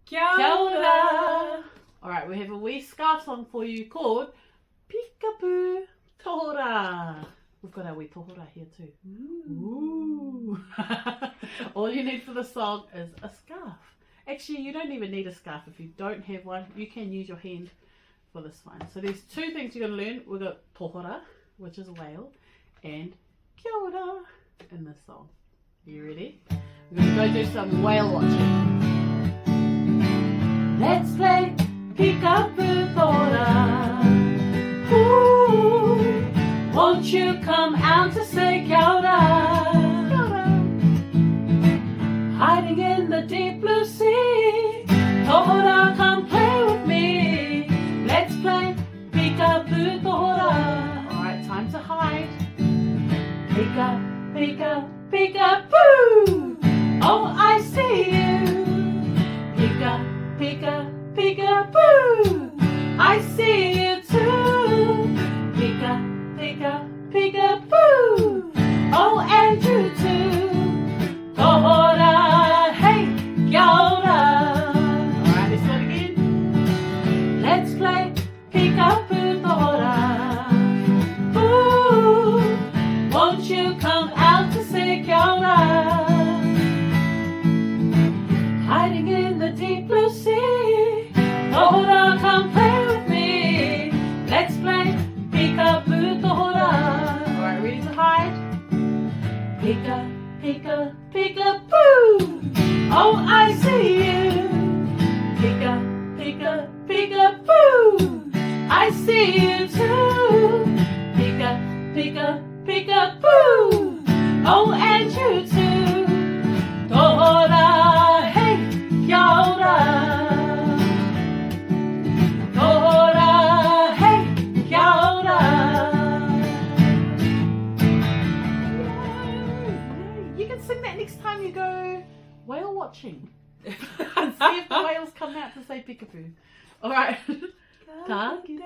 Kia Kia ora. ora. Alright, we have a wee scarf song for you called Peekaboo Tohorā. We've got our wee tohorā here too. Ooh. All you need for the song is a scarf. Actually, you don't even need a scarf if you don't have one. You can use your hand for this one. So there's two things you're going to learn. We've got Tohorā, which is a whale, and Kia ora in this song. Are you ready? We're going to go do some whale watching. Let's play Peekaboo Tohorā. Ooh, won't you come out to say kia ora? Kia ora. Hiding in the deep blue sea, Tohorā, come play with me. Let's play Peekaboo Tohorā. Alright, time to hide. Peeka, peeka, peekaboo. Oh, I see you. Peeka, peeka, peekaboo. I see you too. Peeka, peeka, peekaboo. Oh, and you too. Tohorā, hey, kia ora. Alright, let's do it again. Let's play Peekaboo Tohorā. Ooh, won't you come out to say kia ora? Hiding in the deep blue sea, Tohorā, come play with me. Let's play Peekaboo Tohorā. Alright, ready to hide? Peeka, peeka, peekaboo. Oh, I see you. Peeka, peeka, peekaboo. I see you too. Peeka, peeka, peekaboo. Oh, and you too. Tohorā, hey, kia ora. Tohorā, hey, kia ora. You can sing that next time you go whale watching. And see if the whales come out to say peekaboo. Alright. Ka kite.